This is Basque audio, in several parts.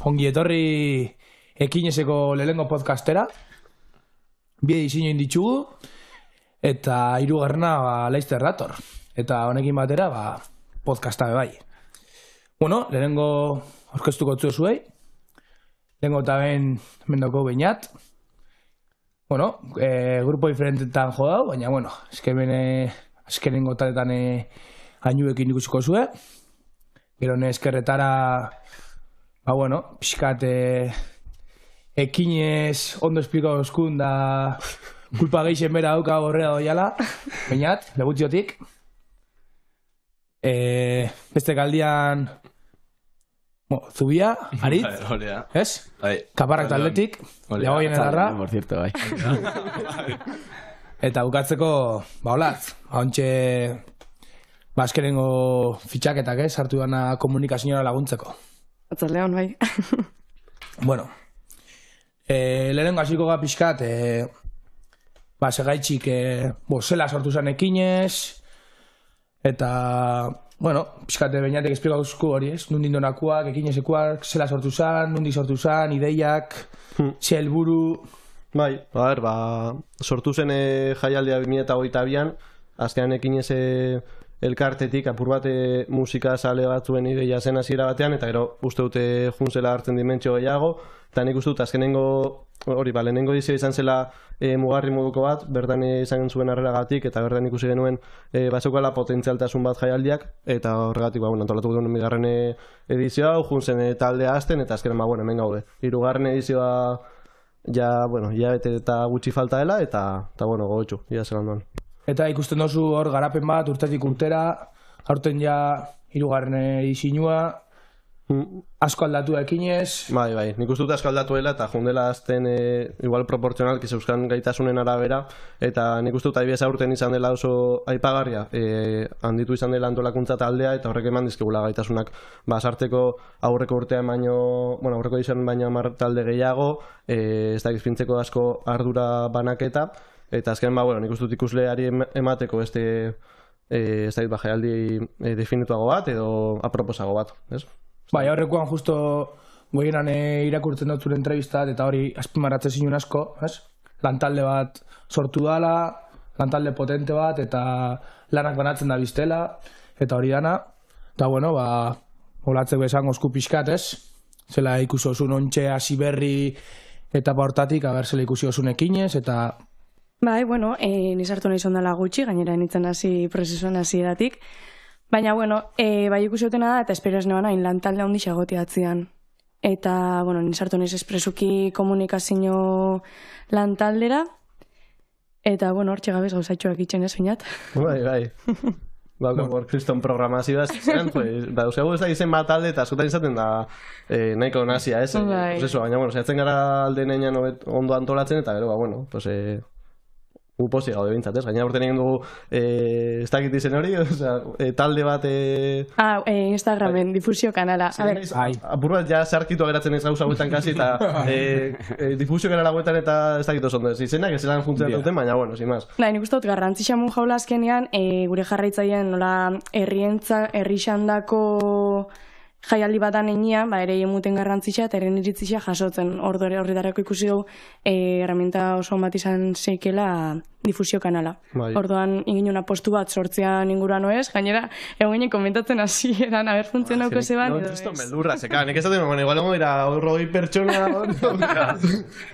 ongi etorri Ekineseko lehenengo podcastera. Bi edizio inditzugu, eta hirugarrena laizter dator. Eta honekin batera, podcasta bai. Bueno, lehenengo orkestuko zuei. Lehenengo eta mendoko beinat. Bueno, grupo diferentetan jo dau, baina, bueno, eskenengo taletan hainuekin ikusiko zue. Gero eskerretara, bueno, pixkat ekinez ondo esplikau euskun da kulpa geixen bera dauka horrea doiala, bainat, legutiotik. Beste kaldian, Zubia, Arit, ez? Kaparrak taldetik, jagoien edarra. Por cierto, bai. Eta bukatzeko, olatz, hauntxe azkenengo fitxaketak, sartu dana komunikazioa laguntzeko. Atzaldean, bai. Bueno, lehenengo hasiko ga pixkat, segaitxik, zela sortu zen ekinez, eta, bueno, pixkate beinatek esplikauzko hori, ez? Nundin donakuak, ekinezekuak, zela sortu zen, nundi sortu zen, ideiak, ze helburu. Bai, sortu zen jaialdia 2022an, azkenan ekinez elkartetik, apur bat musika sale batzuen ideia zen hasiera batean, eta gero uste dute juntzela hartzen dimentsio gehiago, eta nik uste dut azkenengo, lehenengo edizio izan zela mugarri moduko bat, bertan izan zuen arreragatik, eta bertan ikusi genuen bazukala potentzialtasun bat jaialdiak, eta horregatik, antolatu duen bigarren edizioa, juntzen taldea hasten, eta azkenan, hemen gaude. Hirugarren edizioa, bete eta gutxi falta dela, eta gogotxu, zelan duan. Eta ikusten dozu hor garapen bat urtetik urtera, aurten hirugarren edizioa, asko aldatu ekinez. Bai, nik uste dut asko aldatuela eta jundela azten igual proportzionalki zeuzkan gaitasunen arabera, eta nik uste dut adibidez aurten izan dela oso aipagarria, handitu izan dela antolakuntza taldea, eta horrek eman dizkigula gaitasunak sarteko aurreko urtean aurreko edizioan baino 10 talde gehiago, ez da gizpintzeko asko ardura banaketa, eta azken, nik uste dut ikusleari emateko jaialdi definituago bat edo aproposago bat, ez? Bai, aurrekoan justo goienan irakurtzen dut zure entrevistat eta hori azpimarratzen zinun asko, ez? Lantalde bat sortu dala, lantalde potente bat eta lanak banatzen da biztela, eta hori dana. Eta olatzeko esango esku pixkat, ez? Zela ikusi osun ontxe hasi berri eta hortatik, zela ikusi osun ekinez, eta... Bai, nizartu nahi zondala gutxi, gainera nintzen hasi prozesuan hasieratik. Baina, bai ikusi dutena da, eta espero ez nebana, lantalde handi xagotiatzean. Eta, nizartu nahiz espresuki komunikazio lantaldera. Eta, hortxe gabez gauzatxoak itxen ez, bainat. Bai. Kriston programazioa zen, euskego ez da izen bat alde eta askotan izaten da nahiko nazia, ez? Baina, zehatzen gara alde neinan ondo antolatzen, eta gero, posi gaude bintzat, ez? Gaina urten egin dugu ez dakit izen hori, talde bat... Instagramen, difusio kanala. Apur bat, sarkitu ageratzen ez gauza guetan kasi, eta difusio kanala guetan eta ez dakit oso ondo ez izenak, ez zelan funtzionan duten, baina, sin más. Nik uste dut, garrantzitsa mun jaula azkenean, gure jarraitzaien nola herrixandako jaialdi batan enean, ere emuten garrantzitsa eta eren iritzitsa jasotzen. Horretarako ikusi dugu herramienta oso bat izan zeikela difusio kanala. Orduan ingin postu bat sortzean inguruan oez, gainera egon ginen komentatzen hasi eran haber funtzionauko zeban. Triston beldurra, nik ez dut, igual egon dira horroi pertsona,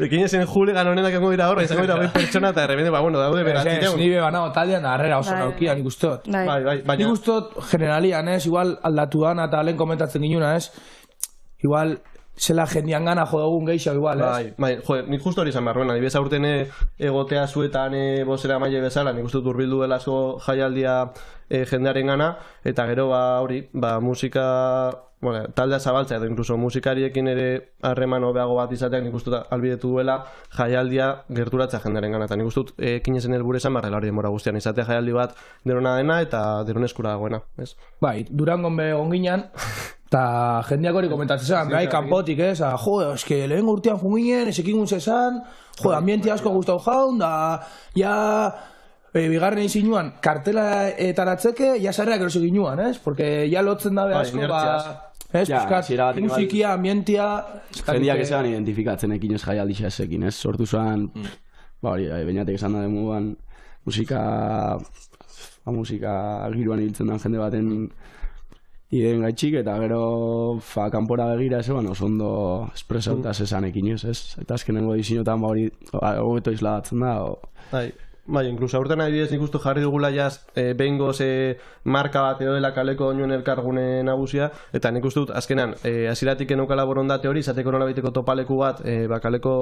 ekin ezen julegan honenak egon dira horra, izango dira horroi pertsona eta errepende, daude beratzitean. Ez, nire banao taldean arrera oso naukia, nik ustot. Nik ustot generalian, igual aldatu dana eta lehen komentatzen ginuna, igual zela jendian gana jodugun gehiago, igual, ez? Nik justo hori izan barruena, adibidez aurten egotea zuetan bozera maile bezala, nik uste dut urbildu dela asko jaialdia jendearen gana, eta gero musika, taldea zabaltzea, edo inkluso musikariekin ere harreman hobeago bat izateak nik uste dut albidetu duela jaialdia gerturatzea jendearen gana, eta nik uste dut ekinezen helburu esan barrela hori denbora guztian, izatea jaialdi bat derona dena eta deron eskura dagoena, ez? Bai, Durangon onginan, eta jendeak hori komentatzen zen, gai, kanpotik, ez? Eske lehen urtean junginen, esekin guntzen zen, ambienti asko guztau jaun, da, bigarren izinuan, kartela etaratzeke, sarrerak erosi ginuan, ez? Porque lotzen dabe asko, Ez, Ja, pizkat, hasiera batean igual- musikia, ambientia... Jendiak esan identifikatzen ekin ez jaialdixa esekin, ez? Sortu zuen, hori, bainatek esan da demuan, musika giroan ibiltzen den jende baten ideen gaitxik, eta gero kanpora begira ez, oso ondo espresauta esan ekin ez? Eta azkenengo disinotan hori hobeto isladatzen da, Bai, inkluso aurten adibidez nik uste jarri dugula jaz behingoz marka bat edo dela kaleko oinuen elkargune nagusia, eta nik uste dut azkenan hasieratik eneukala borondate hori, izateko nola baiteko topaleku bat kaleko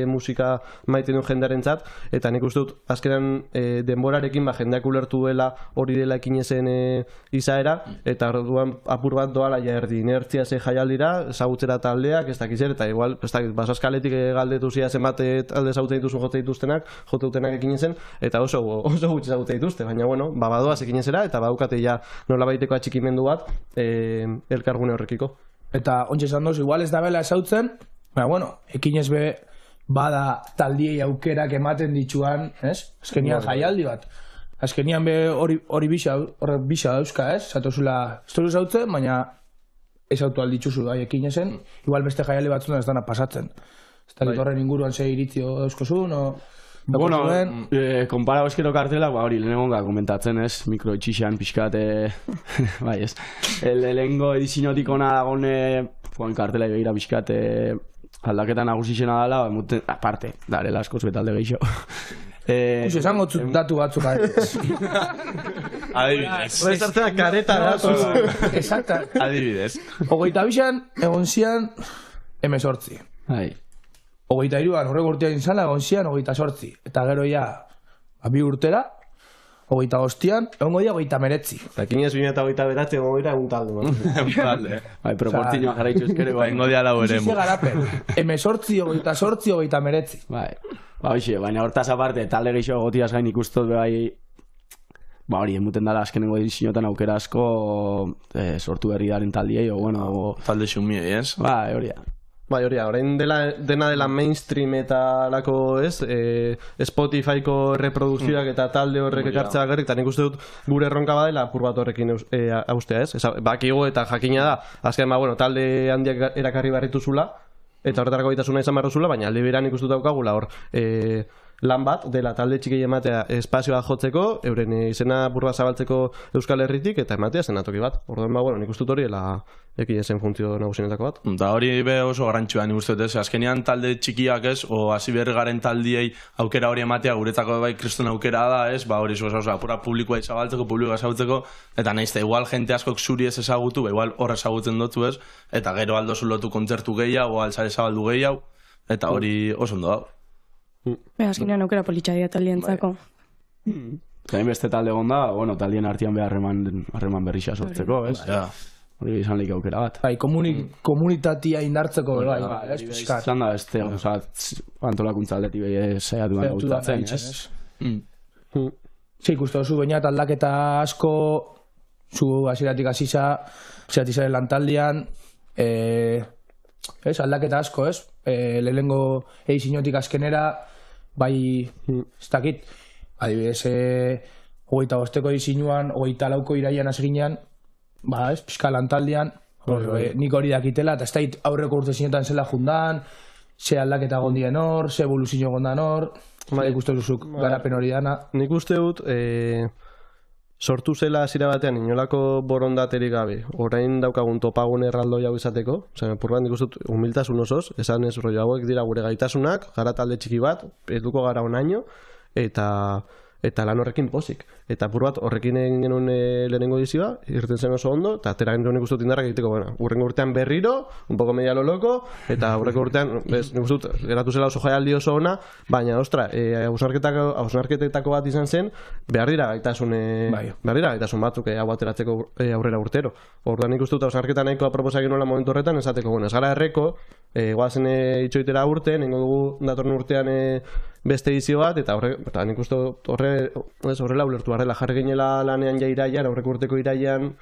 musika maiten duen jendearentzat, eta nik uste dut azkenan denborarekin jendeak ulertu duela hori dela ekinezen izaera, eta orduan apur bat doala ja erdi inertzia ze jaialdira, ezagutzera taldeak, ez dakiz eta igual, ez dakiz, basaskaletik galdetu zia zenbat talde ezagutzen dituzu jote dutenak ekinezen, eta oso gutxi ezagutzen dituzte, baina bueno, badoaz ekinezera, eta badukate ja nola baiteko atxikimendu bat elkargune horrekiko. Eta ontsa esan dozu, igual ez da bela esautzen, baina bueno, ekinez be bada taldiei aukerak ematen dituan, ez? Azkenian jaialdi bat. Azkenian be hori bisa dauzka, ez? Zatozula, ez tozu esautzen, baina ez autu alditzuzu da ekinezen, igual beste jaialdi batzutan ez dana pasatzen. Ez da horren inguruan ze iritzio dauzkozun, bueno, konparau eskero kartelak, hori lehenengo komentatzen ez, mikroitxixan pixkat, bai ez, lehenengo edizinotik ona dagone, kartela begira pixkat, aldaketa nagusixena dela, aparte, darela askoz betalde gehiago. Esango datu batzuk Adibidez. Rezartzea kareta datu. Exacta. Adibidez. 22an egon zian 18. Bai. 23an horrek urtean izala egon zian 28. Eta gero ja, 2 urtera, 25an, egongo dia 29. Eta kinez 2029 egongo dira egun talde. Bai, proportzioa jarraitzu eskero. Egongo dia lau eremu. Zize garapen, 18, 28, 29. Bai, baina hortaz aparte, talde gehiago gotiaz gain ikustot bai, hori, emuten dala azkenengo ediziotan aukera asko sortu berri daren taldiei, o bueno... Talde xumiei, ez? Bai, hori da. Bai, hori, orain dena dela mainstream eta lako, ez, Spotifyko reprodukzioak eta talde horrek ekartzea gerrik, eta nik uste dut gure erronka badela apur bat horrekin haustea, ez? Bakigu eta jakina da, azken, talde handiak erakarri barrituzula, eta horretarako gaitasuna izan barruzula, baina alde beran nik uste dut daukagula hor, lan bat dela talde txikei ematea espazioa jotzeko, euren izena burba zabaltzeko Euskal Herritik, eta ematea zenatoki bat. Orduan, nik uste dut hori ekinesen funtzio nagusienetako bat. Da hori be oso garrantzua nik uste dut, ez? Azkenean talde txikiak, ez? O hasi berri garen taldiei aukera hori ematea, guretzako bai kriston aukera da, ez? Ba hori apura publikoa izabaltzeko, publikoa ezagutzeko, eta nahiz da igual jente askok zuri ez ezagutu, igual hor ezagutzen dutzu, ez? Eta gero aldo zulotu kontzertu gehiago, alzare zabaldu gehiago, eta hori oso ondo da. Azkenean aukera politxa dira taldientzako. Zain beste talde gonda, taldien artean harreman berrixa sortzeko, ez? Hori izan lik aukera bat. Bai, komunitatea indartzeko, bai, ez? Izan da, beste, antolakuntza aldetik behi saiatu da gautatzen, ez? Ikuste duzu, baina aldaketa asko, zu hasieratik hasisa, hasieratik lantaldean, aldaketa asko, ez? Lehenengo edizinotik azkenera, bai, ez dakit, adibidez, 25ko edizinuan, 24ko iraian hasginean, ba, ez, pixka lantaldean, nik hori dakitela, eta ez dakit aurreko urte zinetan zela jundan, ze aldaketa gondien hor, ze evoluzio gondan hor, ikusten duzuk garapen hori dana. Nik uste dut, sortu zela hasiera batean inolako borondaterik gabe, orain daukagun topagun erraldoi hau izateko, purban nik uste dut humiltasun osoz, esan ez rollo hauek dira gure gaitasunak, gara talde txiki bat, eduko gara onaino, eta lan horrekin pozik. Eta apur bat horrekin egin genuen lehenengo edizioa, irten zen oso ondo, eta atera genuen nik uste dut indarrak egiteko, urrengo urtean berriro, un poco media lo loko, eta urrengo urtean, nik uste dut, geratu zela oso jaialdi oso ona, baina, ostra, hausnarketetako bat izan zen, behar dira gaitasun batzuk hau ateratzeko aurrera urtero. Orduan nik uste dut hausnarketa nahikoa proposak nola momentu horretan, esateko, ez gara erreko, guazen itxoitera urte, nengo dugu datorren urtean beste edizio bat, eta nik uste horrela ulertu harrela jarri ginela lanean ja iraian, aurreko urteko iraian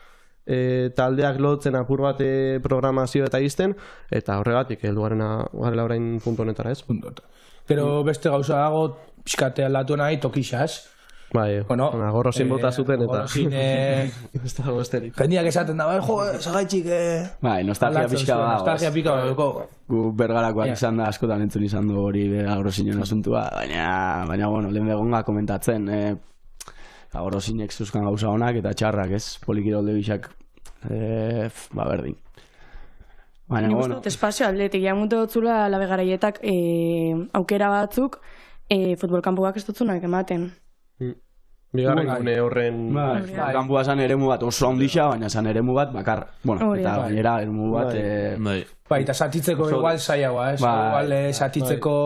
taldeak lotzen apur bat programazio eta izten, eta horregatik heldu garela orain puntu honetara, ez? Gero beste gauza dago, pixkatea latu nahi tokixa, ez? Bai, gorrosin bota zuten eta... Gorrosin... Ez dago besterik. Jendiak esaten da, jo, zagaitxik... Bai, nostalgia pixka bat. Nostalgia pixka bat. Gu bergarakoak izan da, askotan entzun izan du hori gorrosinen asuntua, baina, bueno, lehen begonga komentatzen, gorrosinek zuzkan gauza honak eta txarrak, ez? Polikirolde bixak, berdin. Nik uste dut espazio atletik, jamutu dutzula labe garaietak aukera batzuk futbolkampuak ez dutzunak ematen. Bigarren gune horren... Kampua zan eremu bat oso handixa, baina zan eremu bat bakar. Bueno, eta gainera eremu bat... Bai, eta satitzeko igual zaiagoa, ez? Igual satitzeko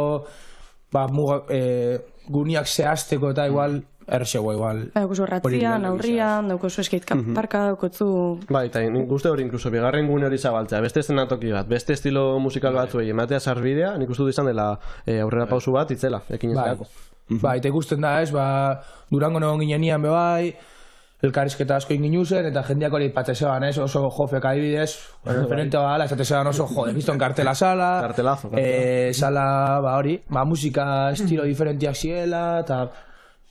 guniak zehazteko eta igual... Errexegoa igual. Daukuzu ratzian, aurrian, daukuzu eskeitka parka, daukotzu... Bai, eta nik uste hori inkluso bigarren gune hori zabaltzea, beste eszenatoki bat, beste estilo musikal batzuei ematea sarbidea, nik uste du izan dela aurrera pausu bat, itzela, ekin ezerako. Bai, eta ikusten da ez, Durango negon ginenian bebai, elkarrizketa asko ingin zen, eta jendeak hori patzean ez, oso jofek adibidez, referente bala, esatezean oso bizton kartela sala, kartelazo, sala, hori, musika estilo diferentiak ziela, eta...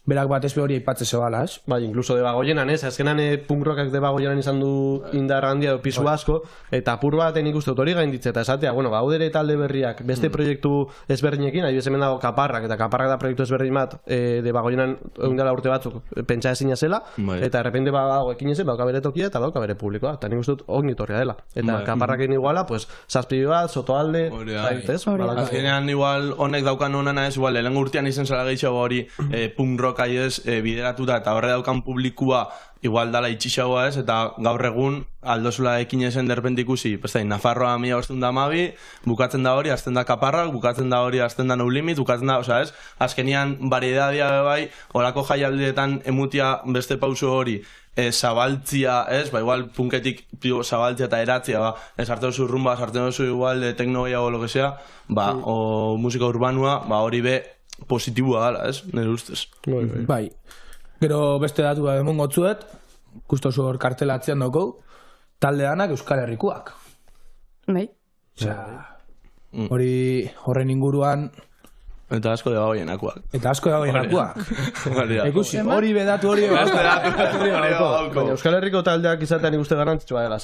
Berak bat ez hori aipatze zebala, ez? Bai, inkluso debagoienan, ez? Azkenan punk rockak debagoienan izan du indar handia pisu asko, eta apur baten ikuste dut hori gainditze, eta esatea, haudere talde berriak, beste proiektu ezberdinekin, adibidez hemen dago Kaparrak, eta Kaparrak da proiektu ezberdin bat, debagoienan eundela urte batzuk, pentsa ezina zela, eta errepende dago ekin ezen, dauka bere tokia, eta dauka bere publikoa, eta nik uste dut ongitorria dela. Eta Kaparrakin iguala, pues, zazpi bat, Sotoalde, azkenean igual honek daukan honena ez, igual, lehenengo urtean izen zela gehiago hori punk rock aiez bideratuta eta horre daukan publikua igual dala itxixagoa ez, eta gaur egun aldozula ekin esen derpent ikusi, Nafarroa 1912, bukatzen da hori, azten da Kaparrak, bukatzen da hori, azten da No Limit, bukatzen da, osea ez, azkenian variedadia bai, horako jaialdeetan emutia beste pauso hori, zabaltzia, ez, igual punketik zabaltzia eta eratzia, sartzen duzu rumba, sartzen duzu igual teknoia o lo que sea, o musika urbanua, hori be positiboa dala, ez, nire ustez. Bai, gero beste datu bat emongo tzuet, kustozu hor kartelatzean dugu, talde danak Euskal Herrikoak. Bai. Hori horren inguruan... Eta asko deba hoienakoak. Eta asko deba hoienakoak. Ekusi, hori bedatu hori Baina Euskal Herriko taldeak izatean ikuste garrantzitsua dela.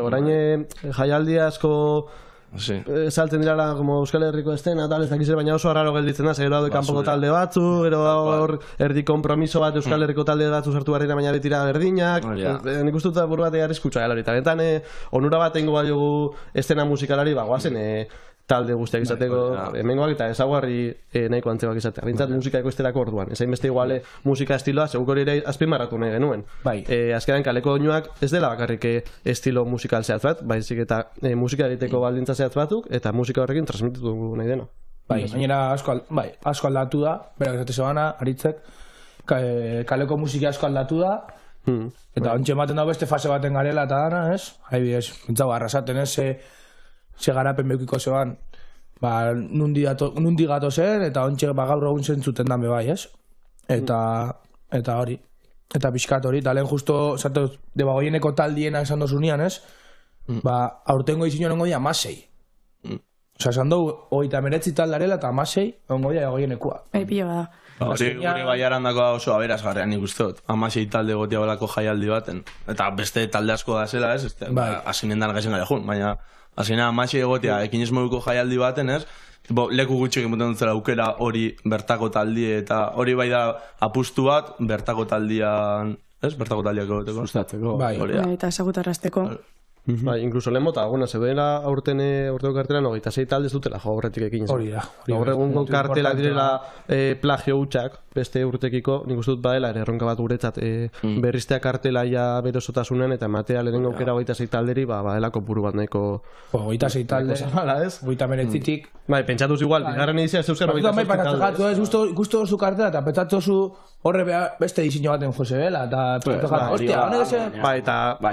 Orain jaialdi asko saltzen dirala como Euskal Herriko estena, tal, ez dakiz, baina oso arraro gelditzen da, gero daude kanpoko talde batzu, gero hor erdi kompromiso bat Euskal Herriko talde batzu sartu barrena, baina betira berdinak, nik uste dut apur bat arriskutsa gela hori, eta benetan onura bat egingo baiogu estena musikalari, guazen talde guztiak izateko hemengoak eta ezaguarri nahiko antzegoak izatea. Bintzat musikaeko estelako orduan. Ezain beste iguale musika estiloa, seguk hori ere azpimarratu nahi genuen. Azkenean kaleko doinuak ez dela bakarrik estilo musikal zehatz bat, baizik eta musika egiteko baldintza zehatz batzuk eta musika horrekin transmititu nahi dena. Gainera asko aldatu da, berak esate zebana, aritzek, kaleko musika asko aldatu da, eta ontxe ematen da beste fase baten garela eta dana, ez? Haibidez, bintzago arrasaten ez, ze garapen beukiko zeban, nundi gato zen, eta ontxe gaur egun zentzuten dan bebai, ez? Eta hori, eta pixkat hori, eta lehen justo, debagoieneko taldiena esan dozunian, ez? Aurtengo izin hongo dia masei. Osa, esan dugu, 39 taldarela eta masei, hongo dia debagoienekua. Pila bada. Hori gure baiarandako oso aberazgarrean nik uste dut. Amasei talde gotia balako jaialdi baten. Eta beste talde asko da zela, ez? Azinen dan gazen gara jun, baina azinen amasei egotia ekin esmoguko jaialdi baten, ez? Leku gutxik emoten dut zela aukera hori bertako taldie, eta hori bai da apustu bat bertako taldian, ez? Bertako taldiak egoteko. Sustatzeko. Eta esagutarrazteko. Incluso lehen mota, zeudela aurteko kartelan 26 talde zutela jo horretik ekin. Hori da. Gaur egungo kartelak direla plagio hutsak, beste urtekiko, nik uste dut badela, erronka bat guretzat berriztea kartela ja berosotasunen eta ematea lehenengo aukera 26 talderi, badela kopuru bat nahiko... 26 talde, 29tik... Bai, pentsatuz igual, bigarren edizia ez euskara 26 talde. Gusto oso kartela eta pentsatu oso horre beste diseño baten jose bela, eta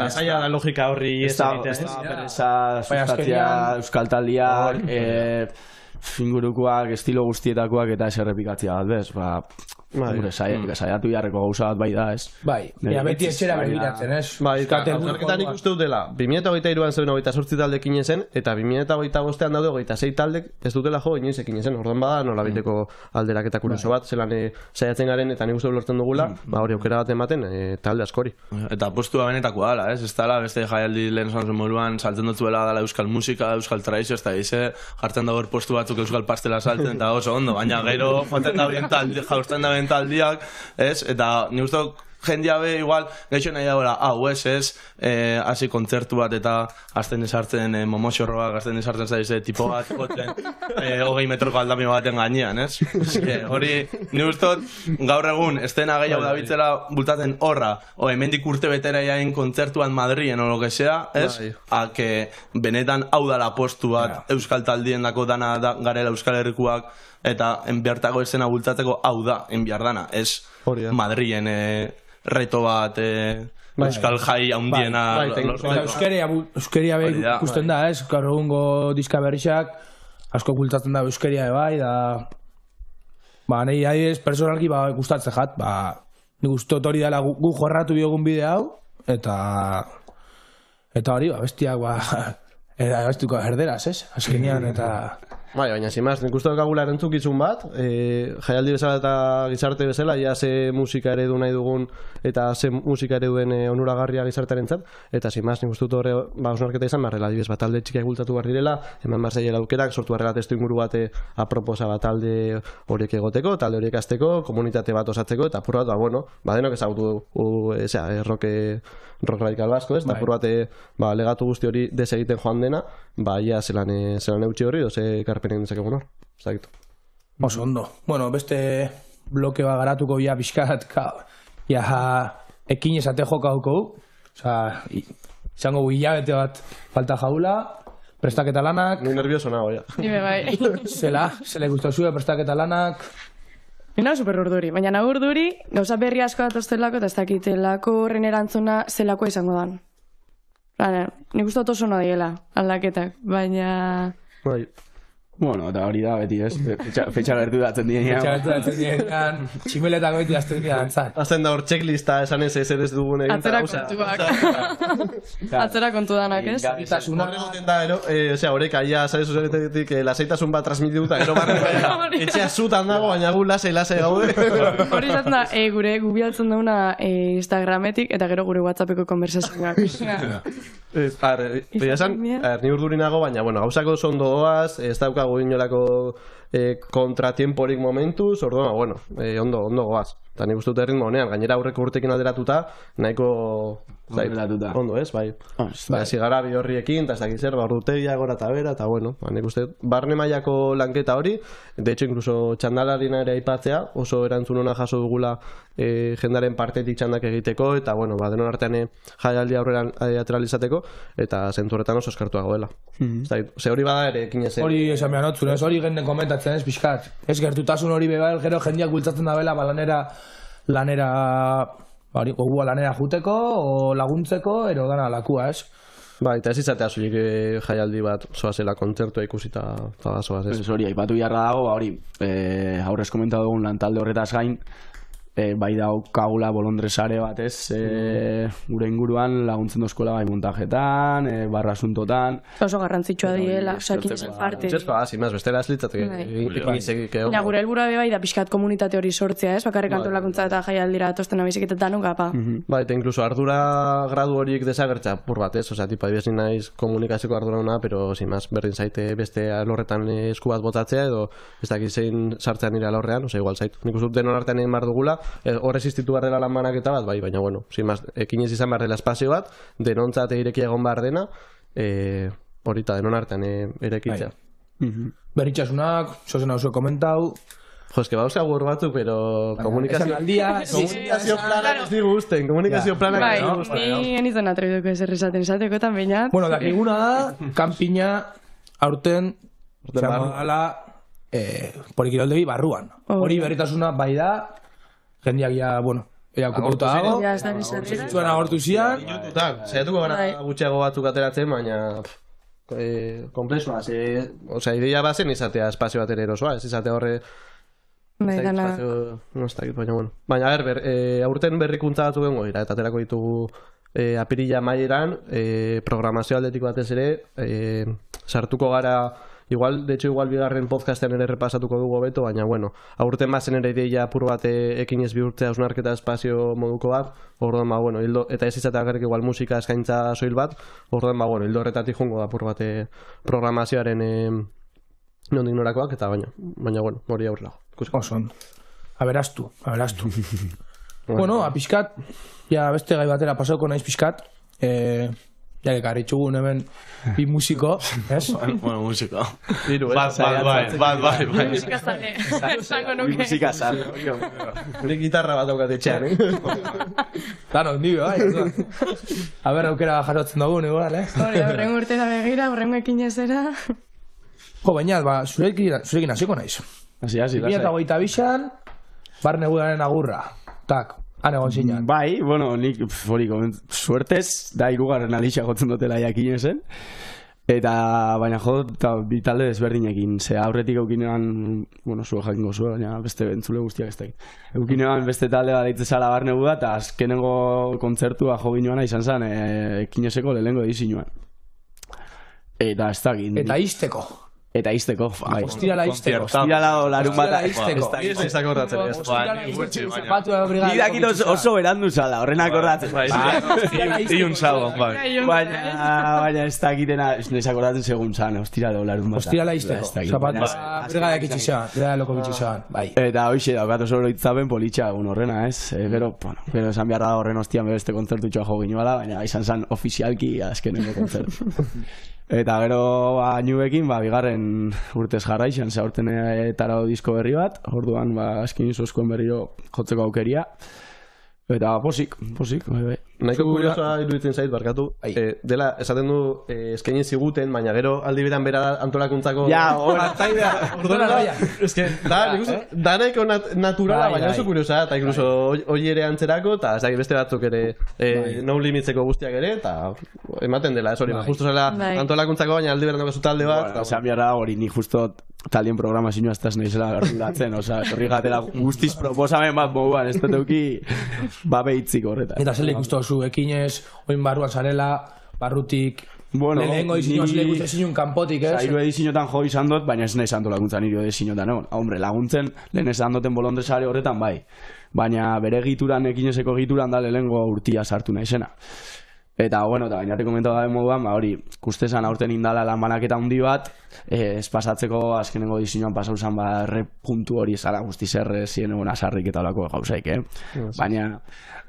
zaila da logika horri sustatzia, euskal taldiak, fingurukoak, estilo guztietakoak eta ez errepikatzia bat, bez? Hombre, saiatu jarreko gauza bat bai da, ez? Bai, beti etxera begiratzen, ez? Bai, hausnarketan nik uste dutela, 2023an zeuden 28 talde ekinezen, eta 2025an daude 26 taldek ez dutela jo inoiz ekinezen. Orduan bada nola biteko alderaketa kurioso bat, zelan saiatzen garen eta nik uste lortzen dugula, hori aukera bat ematen talde askori. Eta postua benetako dala, ez? Ez dala beste jaialdi lehen esan zuen moduan saltzen dutzuela dala euskal musika, euskal tradizio, ez da dize jartzen dago postu batzuk euskal pastela saltzen eta oso ondo, baina gero joaten da taldiak, ez? Eta ni uste jendia be igual gaixo nahi dagoela, ez, hasi kontzertu bat eta azten esartzen momoxorroak, azten esartzen zaize tipo bat gotzen 20 metroko aldamio baten gainean, ez? Hori, ni uste gaur egun estena gehiago dabitzela bultatzen horra, hemendik urte betera jain kontzertuan Madrien o lo que sea, ez? Que benetan hau dala postu bat euskal taldien dako dana garela euskal herrikuak eta enbiartako esena bultatzeko hau da, enbiar dana, ez Madrien reto bat euskal jai haundiena euskeria behi ikusten da, ez? Gaur egungo diska berrixak asko bultatzen da euskeria bai, da nahi adiez personalki gustatzen jat, nik uste hori dela gu jorratu biogun bide hau eta hori, bestiak bestuko erderaz, ez? Azkenean eta Bai, baina zimaz, nik uste dukagula erantzukizun bat, jaialdi bezala eta gizarte bezala, ja ze musika eredu nahi dugun eta ze musika ereduen onuragarria gizartearen zat, eta zimaz, nik uste dut horre, osnarketa izan barrela, adibidez, bat talde txikiak bultatu behar direla, eman behar zaiela aukerak, sortu barrela testu inguru bate aproposa bat talde horiek egoteko, talde horiek azteko, komunitate bat osatzeko, eta apur bat, denok ezagutu, rock radical basko, ez, eta apur bat, legatu guzti hori desegiten joan dena, ia zelan eutxi horri, ze karpenen dezakegun hor, zagitu. Oso ondo. Bueno, beste bloke bat garatuko ja pixkat, ekin esate joka hauko, izango hilabete bat falta jaula, prestaketa lanak. Ni nervioso nago, ja. Nime bai. Zele gustazue prestaketa lanak. Nina super urduri, baina nago urduri, gauza berri asko datoztelako eta ez dakitelako horren erantzuna zelakoa izango dan. Nik uste oso no diela aldaketak, baina... Bai. Bueno, eta hori da beti, ez? Fetxa gertu datzen dienean. Tximeletako beti azten dira dantzat. Azten da hor checklista esan ez ez dugun egin. Atzera kontuak. Atzera kontu danak, ez? Horregoten da, horrek aia sare sozialetetik lasaitasun bat transmitiduta, etxea zutan dago, baina gu lasai gaude. Hori izaten da, gure gubialtzen dauna Instagrametik eta gero gure WhatsAppeko konversazioak. Ni urduri nago, baina gauzako oso ondo doaz, ez daukago inolako kontratiemporik momentuz, orduan, ondo goaz. Eta nik uste dut erritmo honean, gainera aurreko urtekin alderatuta, nahiko ondo, ez, bai. Zigara bihorriekin, eta ez dakiz zer, barrutegia, gora eta bera, eta nik uste barne mailako lanketa hori, de hecho, incluso txandalarina ere aipatzea, oso erantzun hona jaso dugula jendaren partetik txandak egiteko, eta, denon artean jaialdi aurrera ateralizateko, eta zentu horretan oso eskartuago dela. Ze hori bada ere, ekin ez. Hori esan behar notzun, ez hori genden komentatzen ez, pixkat. Ez gertutasun hori bebail, gero jendiak bultzatzen da bela, gogua lanera juteko, o laguntzeko, ero dana lakua, ez? Ba, eta ez izatea zuik jaialdi bat zoazela kontzertua ikusita eta zoaz, ez? Hori, aipatu jarra dago, hori, aurrez komentatu dugun lantalde horretaz gain, bai daukagula bolondresare bat, ez? Gure inguruan laguntzen dozkola bai montajetan, barra asuntotan. Oso garrantzitsua diela, osakin zen parte. Txesko, zimaz, bestela ez litzatu. Gure helburua bai da pixkat komunitate hori sortzea, ez? Bakarrik antolakuntza eta jaialdira atosten abiziketetan ukapa. Ba, eta inkluso ardura gradu horiek desagertza pur bat, ez? Osea, tipa, ibezin naiz komunikazioko ardura hona, pero, zimaz, berdin zaite beste alorretan esku bat botatzea, edo ez dakit zein sartzean nire alorrean, osea, igual zait. Nik uste denon artean egin bar dugula, hor existitu behar dela lan banaketa bat, bai, baina, ekinez izan behar dela espazio bat, denontzat irekia egon behar dena, horita denon artean irekitzea. Berritxasunak, zozen hau zuek komentau. Jo, eske bauza gur batzuk, pero komunikazio planak ez digu usten, komunikazio planak ez digu usten. Bai, ni enitzen atrebiduko ezer esaten esatekotan, baina... Bueno, dakiguna da, kanpina aurten, zango dala, Porikiroldegi barruan. Hori berritasuna bai da, jendeak ja, okupauta dago. Zuen agortu zian. Zaiatuko gara gutxiago batzuk ateratzen, baina komplexua. Osea, ideia bazen izatea espazio bat ere erosoa, ez izatea horre Bai, dana. No ez dakit, baina, bueno. Baina, aurten berrikuntza batu gengo dira, eta aterako ditugu apirila maieran, programazio aldetik batez ere, sartuko gara, igual bigarren podcasten ere repasatuko dugu beto, baina, bueno, aurten bazen ere ideia apur bat ekinez bihurtzea hausnarketa espazio moduko bat, orduan, bueno, hildo, eta ez izatea gerrik igual musika eskaintza soil bat, orduan, bueno, hildo horretatik jungo da apur bat programazioaren nondik norakoak, eta baina, bueno, hori aurrela. Oson. Aberastu. Bueno, pixkat, ja beste gai batera pasauko naiz pixkat, ja gekarritxugun hemen bi musiko, ez? Bueno, musiko. Hiru, Bai. Musika zale. Esango nuke. Musika zan. Nik gitarra bat daukat etxean, Dano, nire, bai. A ber, aukera jasotzen dugun, igual, Hori, horrengo urtera begira, horrengo ekinezera. Jo, baina, zurekin hasiko naiz. Hasi, 2022an, barne gudaren agurra. Tak, han egon zinan. Bai, bueno, nik hori suertez, da irugarren alixa jotzen dutela jakin zen. Eta, baina eta bi talde desberdinekin. Ze aurretik eukinean, bueno, zue jakingo zuen, baina beste entzule guztiak ez dakit. Eukinean beste talde bat deitzezala barne guda, eta azkenengo kontzertua jo ginoana izan zen, ekineseko lehenengo edizinuan. Eta ez dakit. Eta izteko, bai. Ostirala izteko. Ostirala larun bat. Ez akordatzen ez. Ni dakit oso berandu zala, horren akordatzen. Iun zabo, bai. Baina ez dakitena, ez akordatzen segun zan, ostirala larun bat. Ostirala izteko. Zapat, brigadak itxizan, brigada loko bitxizan, bai. Eta hoxe daukat oso loitzapen politxa egun horrena, ez? Gero esan behar da horren ostian beste kontzertutxoa jo ginoala, baina izan zan ofizialki azkeneko kontzertu. Eta gero Añubekin, bigarren urtez jarra izan, ze aurten tarao disko berri bat, orduan askin izozkoen berriro jotzeko aukeria. Eta posik, bai. Nahiko kuriosoa iruditzen zait, barkatu. Dela, esaten du eskaini ziguten, baina gero aldi beran bera antolakuntzako... Ja, hori. Ez que, da nahiko naturala, baina oso kuriosa, eta inkluso hori ere antzerako, eta ez beste batzuk ere no limitzeko guztiak ere, eta ematen dela, ez hori, justo zela antolakuntzako, baina aldi beran dago talde bat. Esan biharra hori, nik justo talien programazioa ez da naizela arduratzen, horri gatela guztiz proposamen bat moguan, ez dut euki beitzik horretan. Eta zelik uste zu ekinez, oin barruan zarela, barrutik, lehenengo dizinua zelek uste zinun kanpotik, ez? Zairu edizinotan jo izan dut, baina ez nahi zanto laguntzan hiru edizinotan, hombre, laguntzen lehen esan duten bolondresare horretan bai, baina bere gituran, ekinezeko gituran da lehenengo urtia sartu naizena. Eta, bueno, eta baina te komentau da moduan, hori, kustezan aurten indala lan banaketa handi bat, ez pasatzeko azkenengo dizinuan pasau zan, puntu hori zala guzti zerre, zien egon azarrik eta olako gauzaik,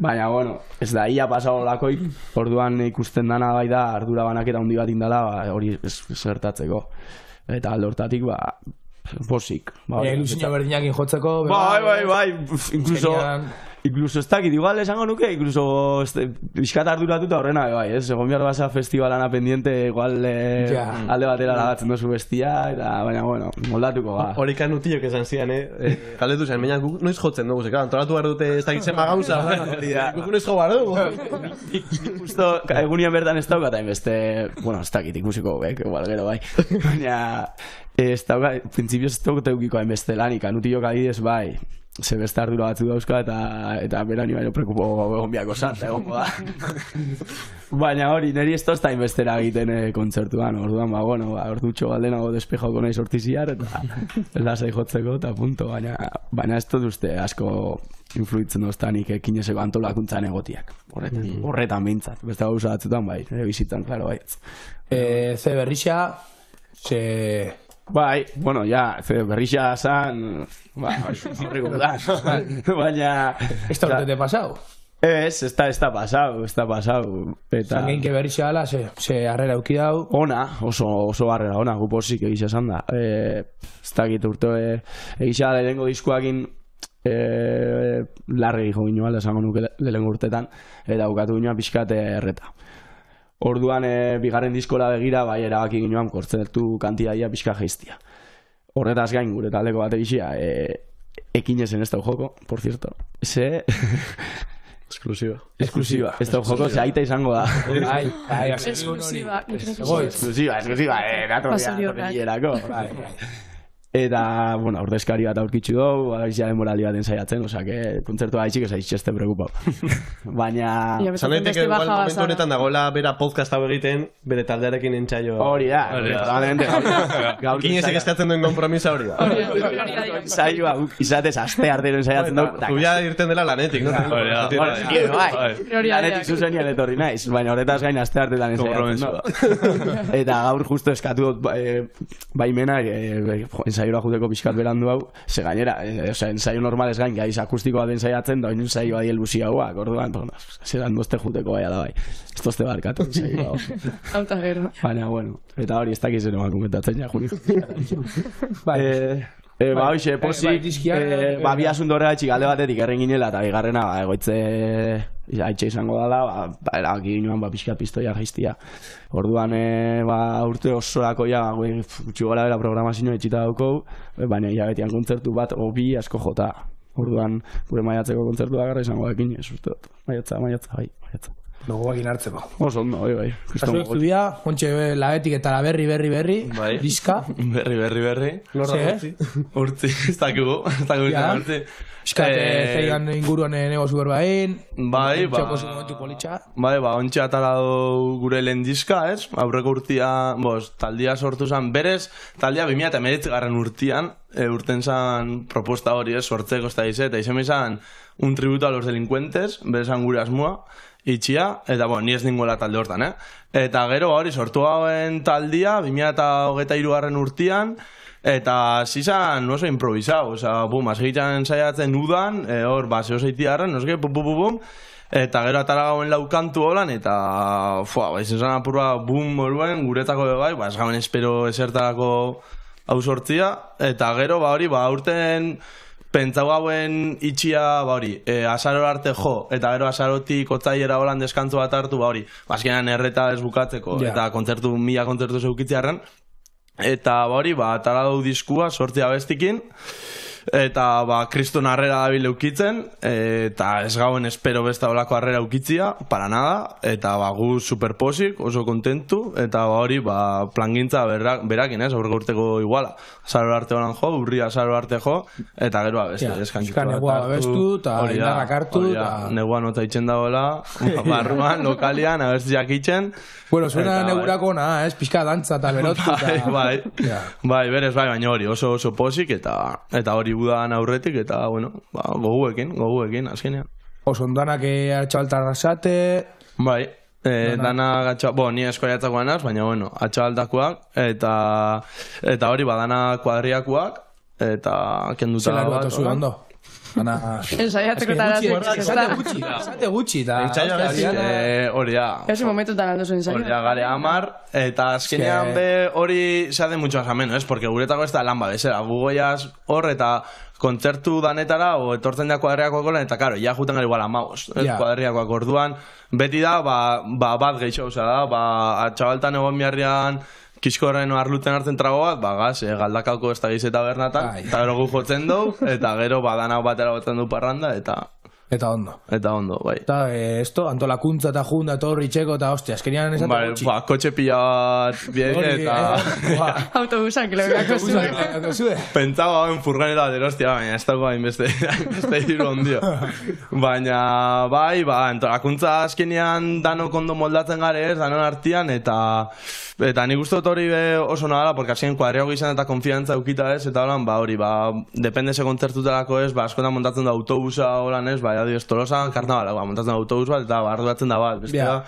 Baina, bueno, ez da, ia pasau olakoik, orduan ikusten dana bai da, ardura banaketa handi bat indala, hori zertatzeko. Eta alde hortatik, posik. Ilusio berdinakin jotzeko. Bai, incluso ez dakit, igual esango nuke, incluso bizkat arduratuta horrena, bai, ez? Egon behar basa festivalana pendiente, igual alde batera lagatzen dozu bestia, eta baina, bueno, moldatuko ba. Hori kanutiok esan zian, galdetu zen, baina guk noiz jotzen dugu, zeka, antolatu behar dute ez dakit zema gauza, guk noiz jo behar dugu. Justo, egunien bertan ez daukat hainbeste, bueno, ez dakit ikusiko bek, igual gero bai, baina ez daukat, prinsipioz ez daukat eukiko hainbeste lanik, kanutiok adidez bai, ze beste ardura batzu dauzka eta berani baino prekupo egon biako zart, egongo da. Baina hori, niri ez tozta inbestera egiten kontzertuan, orduan, ordutxo galdenago despejauko nahi sortiziar, eta lasai jotzeko, eta punto, baina ez dut uste asko influitzen doztanik ekineseko antolakuntzan egotiak, horretan bintzat, beste gauza batzutan bai, nire bizitan, klaro bai. Ze berrixa, Bai, bueno, berrixa zan, horriko da, baina... Ez da urte te pasau? Ez da pasau. Zan geinke berrixa ala, ze harrera eukidau? Ona, oso harrera, ona, guposik egisa zan da. Ez da gitu urte, egisa lehenengo diskoakin larregi jo ginoa, esango nuke lehenengo urtetan, eta bukatu ginoa pixkat erreta. Orduan, bigarren diskola begira, bai, erabaki ginoan, kontzertu kantidaia pixka geiztia. Horretaz gain, gure taldeko bat egizia, ekinezen ez dau joko, por cierto. Exclusiva. Ez dau joko, ze aita izango da. Exclusiva. Exclusiva, natorrierako. Eta, bueno, ordezkari bat aurkitzu dugu, agizaren morali baten saiatzen, osea, que kontzertu haitxik ez haitxeste preocupau. Baina... Zan daiteke igual momentu honetan dagoela bera podcast hau egiten, bere taldearekin entzaio. Hori da, probablemente gaur... Kinesek eskatzen duen kompromisa hori da. Zailua, izatez, aste artero ensaiatzen dugu. Jubia irten dela lanetik, no? Lanetik zuzenian etorri naiz, baina horretaz gain aste artetan ensaiatzen dugu. Eta gaur justo eskatu dut baimenak, ensaiora juteko pixkat berandu hau, ze gainera, ensaio normalez gain, gaiz akustikoa den ensaiatzen, da baina ensaio adi elbuzi hauak, orduan, zeran dozte juteko baia da bai. Ez dozte barkatu, ensaio hau. Auta gero. Baina, bueno, eta hori ez dakizen eman komentatzen ja, Juni. Ba, hoxe, posik, bi asunto horregatxik alde batetik erren ginela, eta bigarrena, egoitze haitxe izango dela, erabaki ginoan pixkat pistoia jaiztia. Orduan, urte osorako ja, gutxi gora bera programazioa etxita daukou, baina hilabetian kontzertu bat, obi asko jota. Orduan, gure maiatzeko kontzertu da garra izango ekin, ez uste dut. Maiatza, bai, maiatza. Logoakin hartzeko. Oso ondo, bai. Azuek zubia, ontxe lagetik eta la berri, diska. Berri. Urtzi, ez dakigu urtzi. Eskat, zeigan inguruan nego superbain. Bai, ontxe atala gure lehen diska, ez? Aurreko urtia, taldia sortu zen. Berez, taldia 2019 urtian, urten zan proposta hori, ez? Sortzeko ez da izan, eta izan izan un tributo a los delincuentes, berezan gure asmoa. Itxia, eta ni ez ninguela talde hortan, Eta gero hori sortu hauen taldia 2023 urtian, eta zizan oso improvisau, oza, azegitxan saiatzen udan, hor, zeo zeitiarren, noske, eta gero atara gauen laukantu holan, eta, izan zan apurua, moruen, guretzako bai, ez gauen espero esertarako hau sortzia, eta gero, hori, urten, pentsau hauen itxia, azaro arte jo, eta gero azarotik otzaiera holan deskantzu bat hartu, azkenean erreta ez bukatzeko, eta mila kontzertu zeukitziarren, eta atara dau diskua, sortzi abestikin, eta kriston harrera dabil eukitzen, eta ez gauen espero besta olako harrera eukitzia, para nada, eta gu superposik, oso kontentu, eta plangintza berakin, aurreko urteko iguala. Azaro arte horan jo, urria azaro arte jo, eta gero abeste, eskantzitu bat. Negua abestu, eta indarrak hartu, eta... Negua nota itxen dagoela, barruan, lokalian, abestiak itxen. Bueno, zuena negurako na, pixka dantza eta berotu. Bai, berez, baina hori, oso posik, eta hori budan aurretik, eta, goguekin, azkenean. Oso ondanak atxabaltarra zate... Bai, dana ni eskoiatzako anaz, baina, atxabaltakoak, eta hori, dana kuadriakoak, eta kenduta... Zelar bat oso gando. Ensaiatzeko Zate gutxi hori da. Ese momentutan aldo zuen ensaio. Hori da, gare 10, eta azkenean hori se hace mucho más ameno, porque guretako ez da lan babesera. Gugoiaz hor eta kontzertu danetara o etortzen da kuadriakoak olan, eta karo, ja juten gara igual 15, kuadriakoak orduan. Beti da, bat gehiago, atxabaltan egon miarrian kiskorren arluten hartzen trago bat, gaz, galdakauko ez da giz eta bernatan, eta gero gu jotzen dugu, eta gero dana batera batzen du parranda, Eta ondo. Bai. Eta esto, antolakuntza eta junda, torri txeko, eta hostia, eskenean esate gutxi. Kotxe pila bat biene, eta... Autobusak, lehorako zuen. Pentsago hauen furgoneta bat erostia, baina ez dago hainbeste hiru ondio. Baina, antolakuntza azkenean danok ondo moldatzen gare ez, danon artian, eta nik uste dut hori oso nagala, porque azken kuadriago izan eta konfiantza eukita ez, eta holan, hori, depende ze kontzertutelako ez, askotan montatzen da autobusa holan ez, adiós Tolosan, karnavala, montatzen da autobus bat, eta arduatzen da bat, beste da.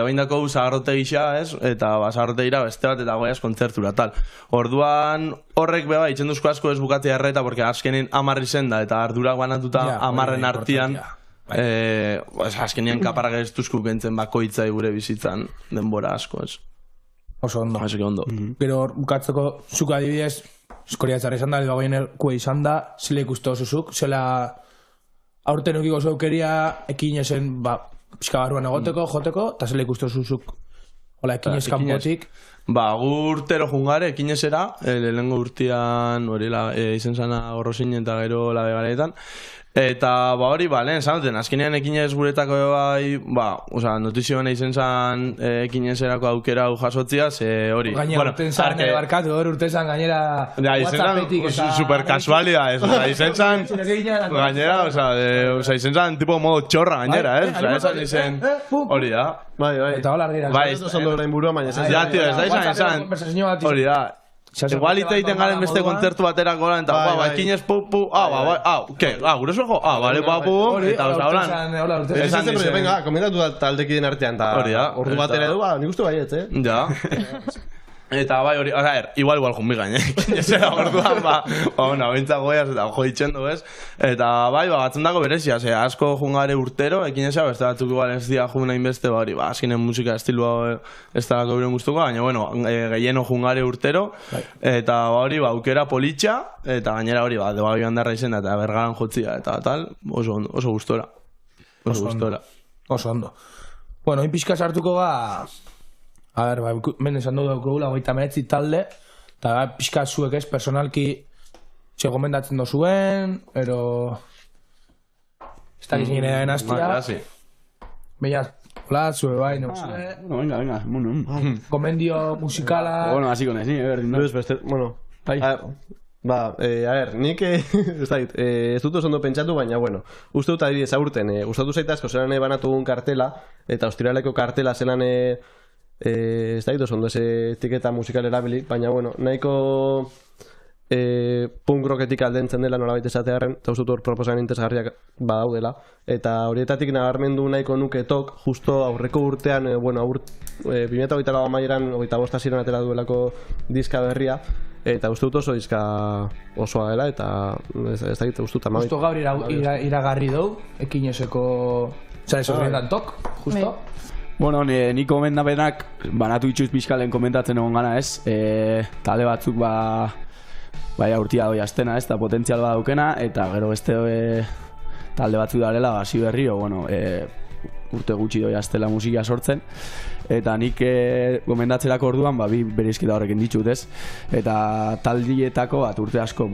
Oindako zagarrote gisa ez, eta zagarrote gira beste bat, eta goiaz kontzertura, tal. Orduan, horrek beba, itxenduzko asko ez bukatzea erreta, porque azkenin 10 izen da, eta ardurak banatuta 10 artian, azkenean kaparrak ez duzku kentzen bakoitzai gure bizitzan denbora asko ez. Oso ondo. Ondo. Gero, bukatzeko, zuk adibidez, eskoriatzarra izan da, edo kue izan da, zela ikuste osuzuk, zela aurten ukiko zaukeria ekin esen, pixka barruan egoteko, joteko, eta zela ikuste osuzuk, hola, ekin eskan botik. Gu urtero jungare, ekin esera, lehenengo urtean, hori izen zana gorro zinen eta gero la begaretan, Eta, hori, lehen zanuten, azkenean ekinez guretako bai, notizioan eizen zan ekinezerako aukera hau jasotzia, ze hori... Gainera urten zan, barkatu, urten zan gainera WhatsAppetik eta... Super kasualia, ez, eizen zan... Gainera, eizen zan tipo modo txorra gainera, ez? Esan izen... Hori da. Bai. Eta hola gira. Bai, ez da zondo orain burua, baina ez ja, tio, ez da izan. Hori da. Igual iteiten garen beste kontzertu baterako lan, eta ekinez gure zuego? Vale, eta holan. Ez izan, pero venga, komentatu taldekiden artean, eta ordu batera edu, nik uste baiet, Ja. Eta bai hori, igual jumbi gaine, ekinezera orduan, bintza goiaz eta ojo ditxendo, ez? Eta bai, batzen dago berezia, asko jungare urtero, ekinezera, beste batzuk igual ez dia juna inbeste, azkinen musika estilua ez dalako biren guztuko, baina, bueno, gehieno jungare urtero, eta hori, aukera politxa, eta gainera hori, deba joan darra izen, eta bergaran jotzia, eta tal, oso gustora. Oso ondo. Bueno, inpizka sartuko a ber, men esan dugu gula 39 talde, eta pixka zuek ez, personalki gomendatzen dozuen, ero... Ez da gizien egin hastia. Baina, hola, zue bai, neuzue. Venga, Gomendio musikala... Bueno, hasiko nahi, bueno, a ver, nik ez dut oso ondo pentsatu, baina, bueno, uste dut adibidez aurten, gustatu zaitazko zelan banatugun kartela, eta ostiraleko kartela zelan ez da oso ondo ese etiketa musikal erabili, baina, bueno, nahiko punk rocketik aldentzen dela nolabait esatearren, eta uste dut hor proposan interesgarriak badaudela, eta horietatik nabarmendu nahiko nuke tok, justo aurreko urtean, 2008 amaieran 25 hasieran atera duelako diska berria, eta uste dut oso diska osoa dela, eta ez da uste dut amabit. Justo gaur iragarri dugu, ekineseko, zara esorrietan tok, justo? Bueno, nik komendapenak banatu itxuz pixkalen komentatzen egon gana, ez? Talde batzuk urtia doi astena, ez? Eta potentzial bat daukena, eta gero beste talde batzuk darela, hasi berri, urte gutxi doi astela musika sortzen. Eta nik gomendatzerako orduan, bi bereizketa horrekin ditut, ez? Eta taldietako bat urte asko,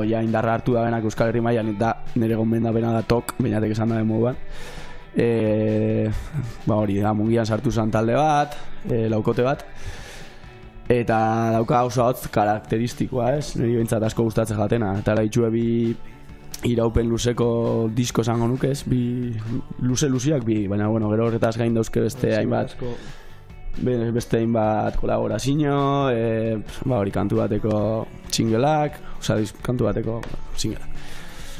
ja indarra hartu da benak Euskal Herri mailan, eta nire gomendapena da tok, bainatek esan da den moduan. Hori da, mungian sartu zen talde bat, laukote bat, eta dauka oso hotz karakteristikoa, ez? Niri bintzat asko gustatzen jatena, eta laitxue bi iraupen luzeko disko zango nuke, ez? Bi luze-luziak bi, baina gero horretaz gain dauzke beste hainbat kolaborazio, hori kantu bateko txingelak, kantu bateko txingelak.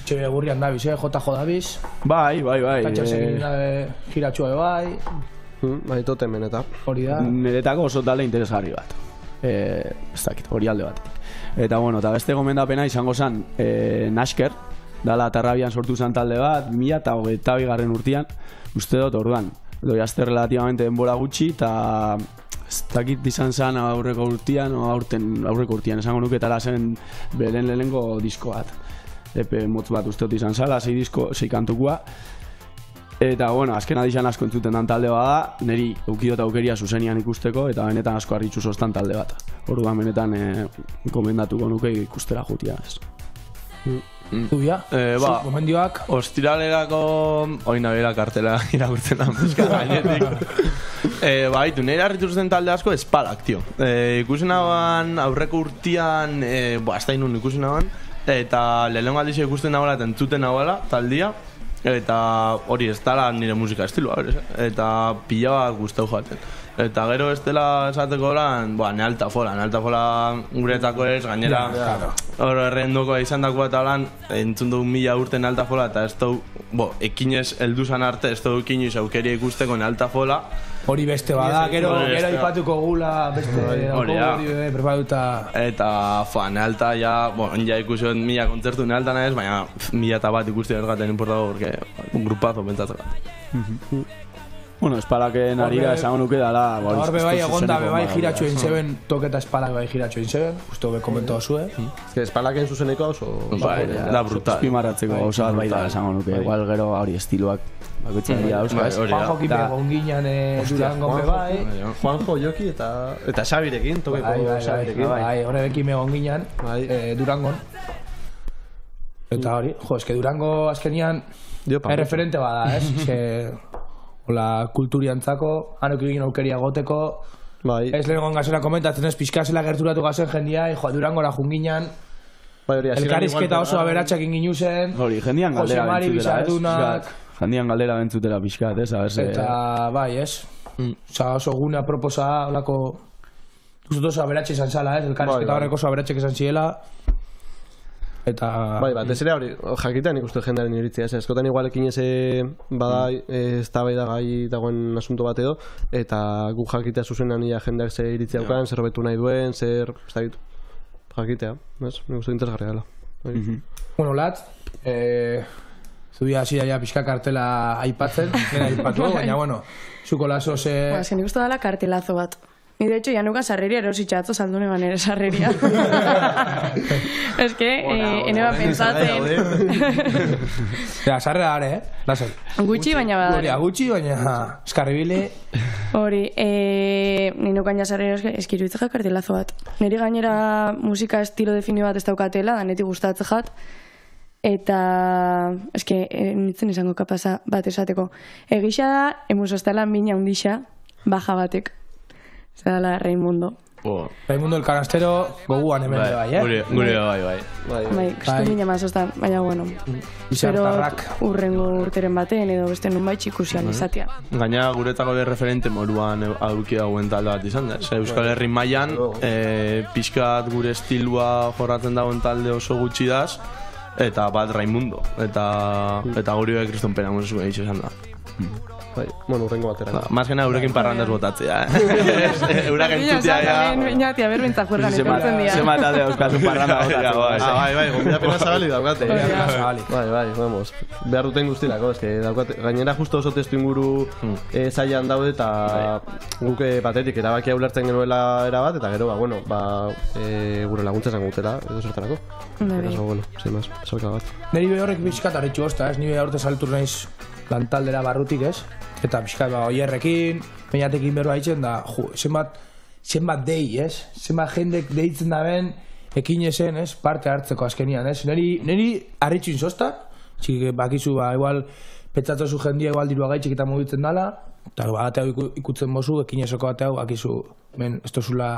Txebe gurrian dabiz, JJ dabiz. Bai. Kantxasekin giratxua bai. Bai, totemen eta. Hori da. Niretako oso talde interesgarri bat. Ez dakit, hori alde bat. Eta eta beste gomendapena izango zen Nasker, dala Tarrabian sortu zen talde bat, 2022 urtean, uste dut orduan. Doi azte relativamente denbora gutxi, eta ez dakit izan zen aurreko urtean, aurreko urtean, esango nuke eta zen beren lehenengo disko bat. Epe motz bat uste dut izan zala, 6 kantukua. Eta, azken adizan asko entzuten dan talde bada, niri eukidot aukeria zuzenian ikusteko, eta benetan asko harritxu sostan talde bat. Orduan benetan komendatuko nuke ikustera jutia, ez. Zuia, gomendioak. Ostiralerako, oina bera kartela irakurtzen da muska gainetik. Nire harritu zuten talde asko espalak, tio. Ikusen haban, aurreko urtean, ez da inun ikusen haban, eta lehenengo aldizia ikusten nagoela eta entzuten nagoela taldia, eta hori ez dala nire musika estilua, eta pila bat guztau joaten. Eta gero ez dela esateko lan, ne altafola guretako ez, gainera hor errendoko izan dako eta lan, entzun dugu 1000 urten altafola, eta ez dugu, ekinez helduzan arte, ez dugu ekiniz aukeria ikusteko ne altafola. Hori beste bada, gero ipatuko gula, beste hori prepatuta. Eta, nealta, ja ikusi 1000 kontzertu nealta nahez, baina 1001 ikusti ergaten importago, porque un grupazo pentsatzeko. Espalaken arira esango nuke dala... Hor bebai egonda bebai giratxoen zeben, toketa espalak bebai giratxoen zeben, uste be komentau zue. Espalaken zuzeneko oso... Da brutal. Espimarratzeko gauza bat baita esango nuke, igual gero hori estiloak bakoitzen dira dauzka, ez? Juanjo kipe gonginan Durangon bebai. Juanjo, Joki eta Xabirekin, tokeko Xabirekin. Horrekin gonginan Durangon. Eta hori, eske Durango azkenian referente bada, hola, kulturiantzako, hanok egin aukeria goteko, ez lehenengo gazera komentatzen ez, pixkazela gerturatu gazen jendia, Durangora junginan, elkarrizketa oso aberatxak inginu zen, jendian galdera bentzutela pixkat, eta bai, ez? Oso gune aproposa, holako, oso aberatxe izan zala, elkarrizketa horrek oso aberatxek izan ziela, eta... Bai, ez ere hori, jakitean ikustu jendearen iritzia, eskotan igualekin bada eztabaida gai dagoen asunto bat edo, eta gu jakitea zuzenan ia jendeak ze iritzia daukan, zer hobetu nahi duen, zer, ez da ditu, jakitea, ez? Nik uste interesgarria dela. Bueno, Lat, zubia hasi daia pixka kartela aipatzen, nena aipatu, baina, bueno, zuko laso ze... Bueno, nik uste dala kartelazo bat. Ni de hecho ya nuka sarreria erositxatzo saldune manera sarreria. Es que, ene va pensatzen... Ja, sarre dare, lasai. Gutxi baina badare. Gutxi baina eskarribile. Hori, ni nukan ja sarreria eskiruitzea kartelazo bat. Neri gainera musika estilo definio bat ez daukatela, danetik gustatzen jat. Eta, eske, nintzen izango kapasa bat esateko. Egisa da, emusostela mina hundixa, baja batek. Zala, Raimundo. Raimundo el canastero, goguan hemen bai, Gure bai. Bai, kristu mina mazostan, baina bueno. Pero urrengo urteren baten edo beste nunbait ikusian izatea. Gaina guretako de referente moruan aduki dagoen talde bat izan da. Euskal Herri mailan pixkat gure estilua jorratzen dagoen talde oso gutxi daz, eta bat Raimundo. Eta guri bai kriston pena musu egitxe esan da. Bai, bueno, urrengo batera. Más que nada eurekin parrandaz botatzea, Eurak entzutia, Beñatia, berbintza juergan etortzen dira. Se mata de Euskal parranda botatzea. Bai, gombia pena zabali daukate. Bai, vamos. Behar duten guztirako, eske daukate. Gainera justo oso testu inguru zailan daude eta guke batetik erabakia ulertzen genuela erabat, eta gero, gure laguntza esan gutela, edo zertarako. Eso, bueno, sin más, salka bat. Neri behorrek bizkat arretxu hosta, ez? Nire aurte saltur naiz lantaldera barrutik, ez? Eta pixkat oierrekin, peinatekin berba ditzen da, zenbat dei, ez? Zenbat jendek deitzen da ben, ekin esen, ez? Parte hartzeko azkenian, ez? Neri arritxu inzozta, txik bakizu, igual, petzatzozu jendia, igual dirua gaitxik eta mugitzen dala, eta bateau ikutzen bozu, ekin esoko bateau, bakizu, ez tozula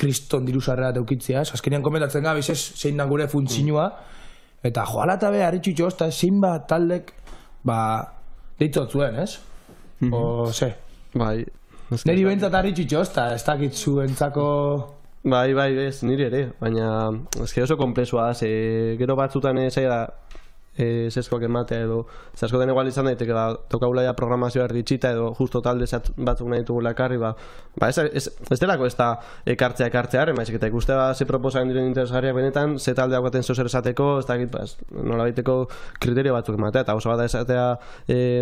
kriston diruzarrera teukitzea, ez? Azkenian komentatzen gabiz, ez? Zein da gure funtzinua, eta joala eta be, arritxu inzozta, zenbat taldek, deitzot zuen, ez? O, ze? Bai. Neri bentzat arritxitxo, ez dakit zuentzako... Bai, ez, niri ere, baina eske oso komplexua da, gero batzutan zaila zeskoak ematea edo askotan igual izan daiteke tokaula ja programazioa erditxita edo justo talde batzuk nahi ditugula ekarri ez delako ez da ekartzea maizik eta ikuste ze proposatzen diren interesgarriak benetan ze talde daukaten zer esateko ez dakit nola baiteko kriterio batzuk ematea eta oso bat da esatea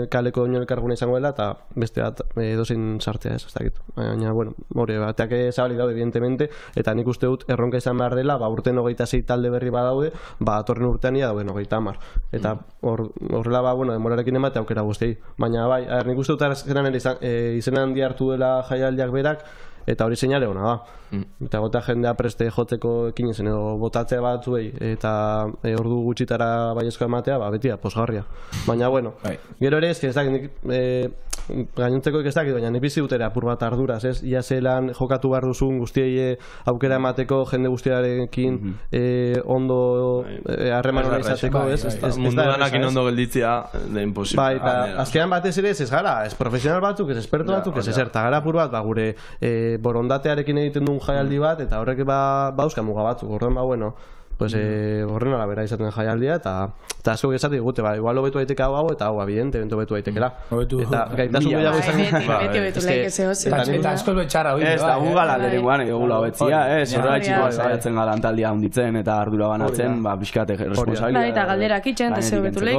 kaleko ino elkarguna izango dela eta beste bat edozein sartzea ez dakit baina bueno hori bateak zabalik daude evidentemente eta nik uste dut erronka izan behar dela urten 26 talde berri badaude atorren urtean ia dauden 30 eta horrela demorarekin emate aukera guztiei baina bai, nik uste dut azkenan izena handi hartu dela jaialdiak berak eta hori seinale ona da eta gota jendea preste jotzeko ekin ezen edo botatzea batzuei eta ordu gutxitara baiezko ematea beti posgarria baina bueno, gero ere ez dakit gainontzeko ez dakit baina nik bizi dut ere apur bat arduraz ia zelan jokatu behar duzun guztiei aukera emateko jende guztiarekin ondo harreman hona izateko mundu danakin ondo gelditzea da imposible bai, eta azkenan batez ere ez gara ez profesional batzuk, ez esperto batzuk ez ezerta gara apur bat gure borondatearekin egiten duen jaialdi bat eta horrek bauzka muga batzuk horren horren arabera izaten jaialdia eta asko gesatu digute igual hobetu daiteke hau eta hau evidente hobetu daitekela eta gaitasun gehiago izan eta asko betxara ez da gugala lehenguan egula hobetzia horretxiko zaiatzen gala antaldia hunditzen eta ardura banatzen pixkate responsabilia eta galderak itxen eta ze hobetu leik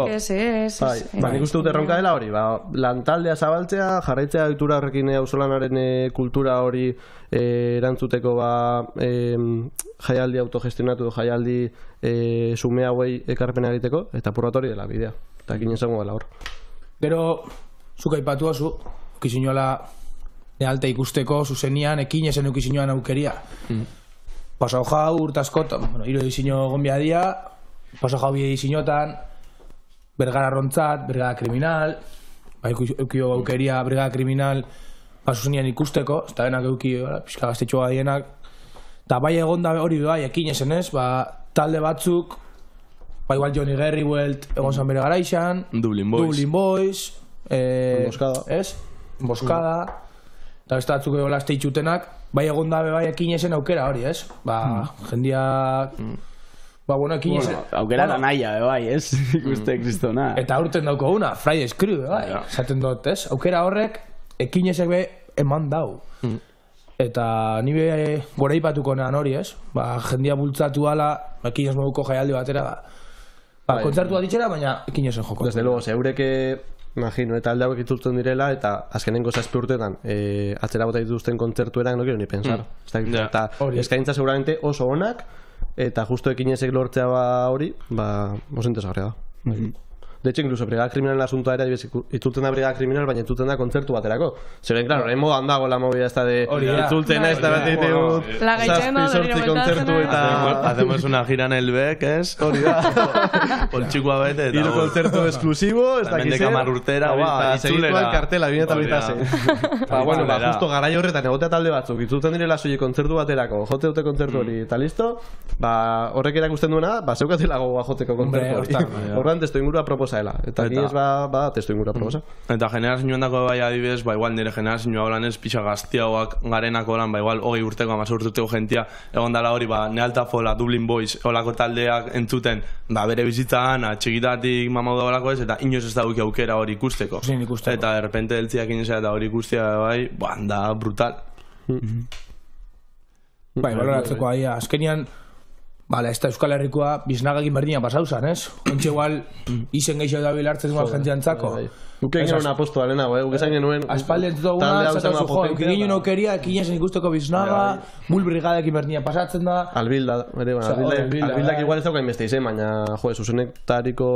nik uste dut erronka dela hori lantaldea zabaltzea jarraitzea ohitura horrekin auzolanaren kultura hori erantzuteko jaialdi autogestionatu jaialdi sume hauei ekarpena egiteko eta purgatori dela bidea eta ekin izango dela hor gero zuk aipatu oso ukizinoala nealte ikusteko zuzenian ekin esen ukizinoan aukeria pasau jau urtaskot iro dizino gombia dia paso jau bidei zinotan, Bergara Rontzat, Brigada Kriminal, eukio aukeria Brigada Kriminal, zuzenian ikusteko, ez da denak eukio, pixka gaztetxoa dienak, eta bai egon da hori bai, ekin esen ez, talde batzuk, igual Johnny Gerriwelt, egon zan bere garaixan, Dublin Boys, Emboscada, eta beste batzuk egola azteitxutenak, bai egon dabe bai ekin esen aukera hori, ez? Jendiak... bueno, ekin esen... Aukera da naia, bai, ez? Ikuste kristona. Eta aurten dauko una, Fridays Crew, bai, esaten dut, ez? Aukera horrek, ekin esek be eman dau. Eta ni be gora ipatuko nean hori, ez? Jendia bultzatu ala, ekin ez moduko jaialdi batera, kontzertu bat itxera, baina ekin esen joko. Desde luego, zeureke... Imagino, eta alde hauek itzultzen direla, eta azkenengo 7 urtetan atzera bota dituzten kontzertuerak no quiero ni pensar. Eta eskaintza seguramente oso onak, eta justo ekinesek lortzea hori, oso interesgarria da. De hecho, incluso Brigada Kriminal asuntoa era, itzultzen da Brigada Kriminal, baina itzultzen da kontzertu baterako. Zeren, claro, en modan dago la movida esta de itzultzen ez, da bat egiteu zazpi kontzertu eta... Hacemos una gira en el Beck, ez? Hori da. Poltsikoa bete eta... Hiru kontzertu exclusivo, ez da Mendeka marurtera, itzulera. Kartela, bine eta bitase. Bueno, justo garai horretan egotea talde batzuk, itzultzen direla soilik kontzertu baterako, jote dute kontzertu hori, eta listo, horrek erakusten duena, zeukatela gogoa joteko kontzertu hori. Horran testu ingurua proposa eta ni ez testu ingura proposa. Eta generazioan dako bai adibidez, igual nire generazioa holan ez pixa gaztiagoak garenako lan, igual 20 urteko, 10 urteko jentia, egon dala hori, Nealtafola, Dublin Boys, holako taldeak entzuten, bere bizitzan, txikitatik mamau da holako ez, eta inoz ez da aukera hori ikusteko. Eta derrepente deltziak inoz eta hori ikustia bai, da brutal. Baloratzeko aia, azkenian, ez da Euskal Herrikoa biznagakin berdina pasauzan, ez? Ontxe igual, izen gehiago da bilartzen igual jentiantzako. Uken genuen aposto alena, uken genuen... Aspalde entutu duguna, zatau zu jo, uken genuen aukeria, ekinesen ikusteko biznaga, mul brigadekin berdina pasatzen da... Albilda, albildak igual ez daukain beste izen, baina, zuzenetariko,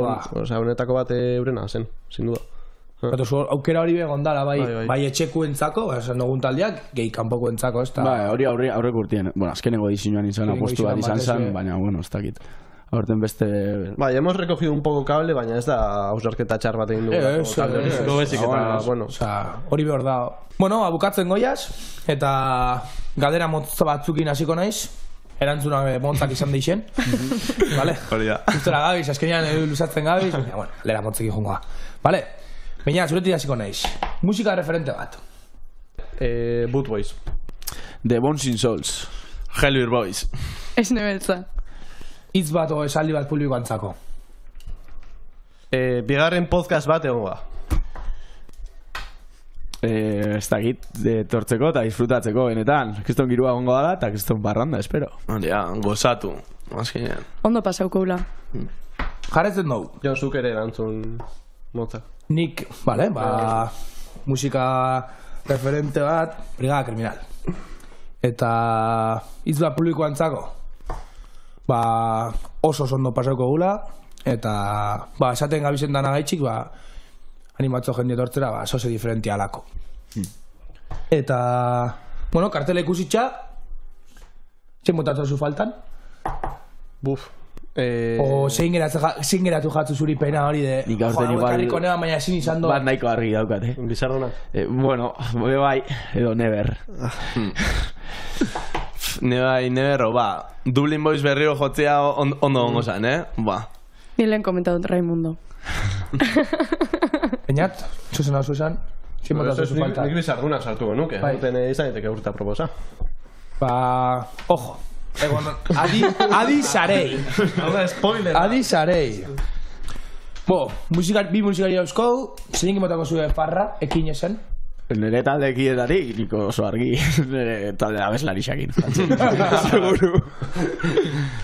honetako bat eurena zen, sin duda. Aukera hori begon dala, bai etxekuentzako, esan dugun taldeak, gehi kanpokuentzako, ez da... Hori aurrek urtien, azkenengo dizinuan izan, apostu bat izan zen, baina, ez dakit. Aurten beste... hemos recogido un poco cable, baina ez da ausarketa txar bat egin dugu. Hori behor da. Bueno, bukatzen goiaz, eta galdera motza batzukin hasiko naiz, erantzuna montzak izan deixen. Vale? Hori da. Gustora gabiz, azkenean luzatzen gabiz, baina, lera montzekin jongoa. Vale? Baina, zuretik hasiko naiz. Musika referente bat. Boot Boys. The Bones in Souls. Hellbeer Boys. Esne beltza. Hitz bat o esaldi bat publikoantzako. Bigarren podcast bat egon ba. Ez dakit, tortzeko eta disfrutatzeko benetan. Kriston girua gongo dala eta kriston barranda, espero. Gozatu. Azkenean. Ondo pasauko ula. Jarretzen dugu. Jo, zuk ere erantzun motza. Nik, musika referente bat, Brigada Kriminal. Eta hitz bat publikoantzako, oso ondo pasauko gula, eta esaten gabizen dana gaitxik, animatzo jende etortzera, sose diferentia alako. Eta, kartela ikusitxa, zen botatzen zu faltan? Buf. O zein geratu jatzu zuri pena hori de nik aurten igual karriko neba, baina ezin izan do bat nahiko argi daukat, Bizarrona? Bueno, bai, edo never. Never, Dublin Boys berriro jotzea ondo gongo zan, Ni lehen komentatu Raimundo. Peñat, zuzen hau zuzan, zein botatzen zu faltan? Nik bizarrunak sartu genuke, duten izaneteke urta proposa. Ojo. Adi sarei. Spoiler. Adi sarei. Bi musikari dauzko, zein motako zuen farra, ekin esen? Nire talde ekietatik, niko oso argi. Nire talde abeslari xakin. Seguru.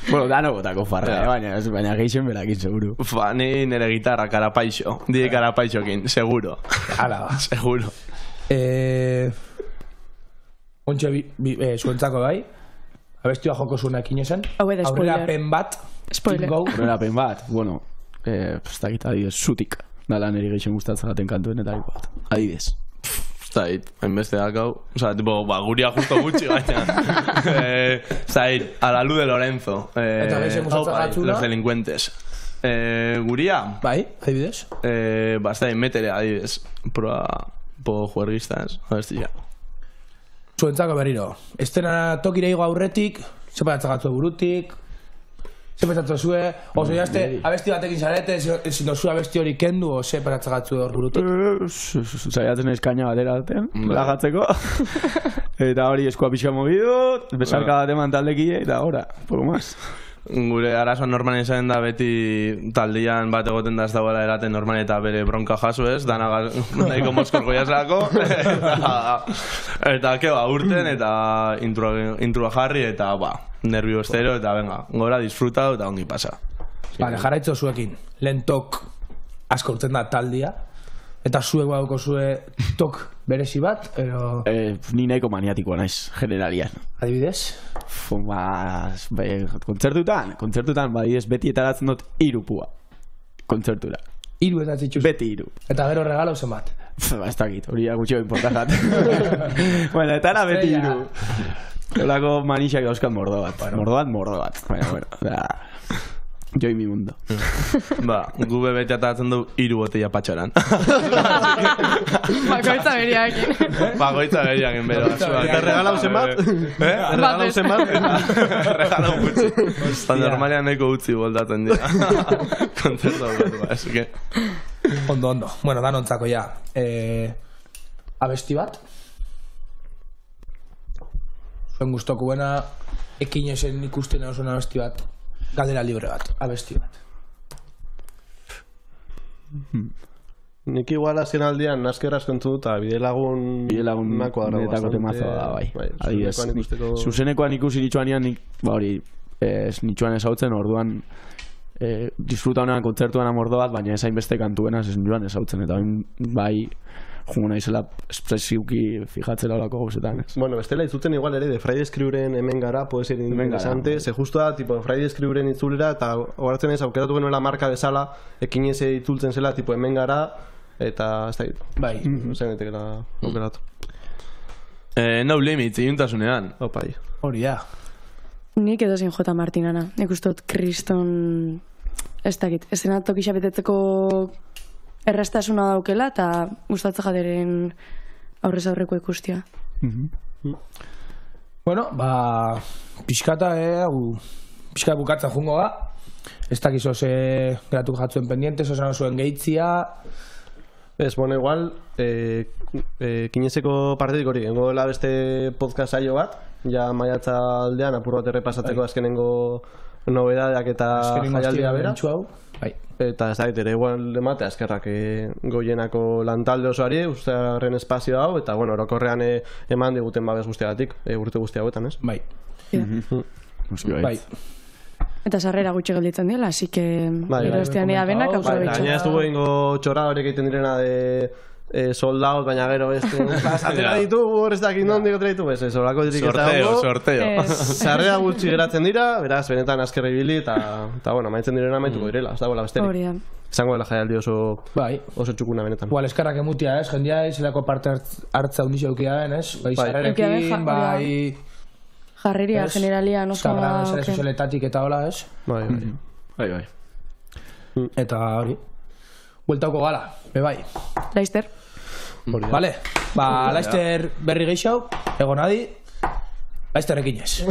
Bueno, dano botako farra, baina geixen berakin, seguru. Ni nire gitarra, karapaixo. Di karapaixokin, seguro. Hala ba. Seguro. Ontxe zuentzako bai. Abestua joko zuena ekin esan. Aurrerapen bat. Spoiler. Aurrerapen bat, bueno. Ez dakit, adibidez, zutik. Dala niri geixen gustatzen gaten kantuen eta bat. Adibidez. Zait, hainbeste dakau. Osa, tipo, guria justo gutxi gaina. Zait, a la luz de Lorenzo. Eta behizen gustatzen gatzuna? Los delincuentes. Guria? Bai, adibidez? Zait, metere, adibidez. Proa, po juergistas. Abestia. Zuentzako berriro. Estena tokire igo aurretik, ze patatza gatzu burutik, ze patatza zue, oso jazte, abesti batekin zarete, ezin dozu abesti hori kendu, o ze patatza gatzu hor burutik. Zaiatzen eskaina batera batean, lagatzeko. Eta hori eskua pixka mogidu, besarka bat eman taldekile, eta ora, poco más. Gure arazoan normalen izan da beti taldian bat egoten da ez dagoela eraten normal eta bere bronka jaso ez, dana nahiko mozkorko jazlako, eta keba urten eta intrua jarri eta nervio estero eta venga, gora disfrutatu eta ongi pasa. Vale, jarraitzo zuekin, lehen tok asko urten da taldia, eta zuek badauko zue tok berezi bat, ero... Ni nahiko maniatikoa naiz, generalian. Adibidez? Kontzertutan, badiez beti etaratzen dut 3 pua. Kontzertura. 3 eta zitxuz. Beti 3. Eta gero regalo zen bat. Ez dakit, hori gutxio importajat. Bueno, etara beti 3. Olako manixak dauzkat mordo bat. Mordo bat. Baina, bueno, yo y mi mundo. Gu bebete atatzen du 3 botella patxoran. Bakoitza beriakin. Bakoitza beriakin, bero. Eta regalau zen bat? Regalau zen bat? Regalau gutxi. Eta normalean nahiko gutxi boldatzen dira. Kontzertu hau así que... Ondo. Bueno, danontzako ja. Abesti bat? Zuen guztoko buena, ekin esen ikusten egon abesti bat. Galdera libre bat, abesti bat. Nik igual azken aldean naskerra eskontu dut, eta bidelagun netako temazoa da, bai. Adibidez, zuzenekoan ikusi nitxuanean, hori, nitxuan ezautzen, orduan disfruta honean kontzertuan amordo bat, baina ezain beste kantuena ez joan ezautzen, eta bai, jungo naizela espresiuki fijatzen laulako gauzetan. Bueno, bestela itzuten igual ere, de Friday Screwren hemen gara, puede ser interesante, ze justu da, tipo, Friday Screwren itzulera, eta horatzen ez, aukeratu genuela marka bezala, ekin eze itzultzen zela, tipo, hemen gara, eta ez da, bai, zenetekela aukeratu. No limits, iuntasunean. Opai. Hori da. Nik edo zin J. Martinana. Nik ustot kriston... Ez dakit, esena tokisa betetzeko errestasuna daukela eta gustatze jaderen aurrez aurreko ikustia. Bueno, pixkata, pixkata bukatzen jungo ga. Ez dakizo ze geratu jatzuen pendientes, osan zuen gehitzia. Ez, bueno, igual, kinezeko partetik hori, gengo dela beste podcast saio bat, ja maiatza aldean apur bat errepasatzeko azkenengo nobedadeak eta jaialdia bera. Eta ez da, ere igual emate azkerrak goienako lantalde osoari, ustearen espazio hau, eta bueno, orokorrean eman diguten babes guztiagatik, urte guzti hauetan, ez? Bai. Bai. Eta sarrera gutxi gelditzen dela, así que erostean ea benak aprobetxo. Gaina ez dugu ingo txorra horiek egiten direna de soldados, baina gero atera ditugu, ez dakit nondik atera ditugu, ez horako dirik ez dago. Sorteo. Sarrera gutxi geratzen dira, beraz, benetan azkerra ibili, eta bueno, maitzen direna maituko direla, ez dagoela besterik. Hori da. Izango dela jaialdi oso txukuna benetan. Igual eskarrak emutia, ez? Jendia zelako parte hartza hundixo eukiaen, ez? Bai, sarrerekin, bai... Jarreria, generalia, no zama... Instagram, zare sozialetatik eta hola, ez? Bai. Eta hori. Bueltauko gala, bai. Laister. Vale, Laister berri gehiago, egon adi, Laisterrekin ez.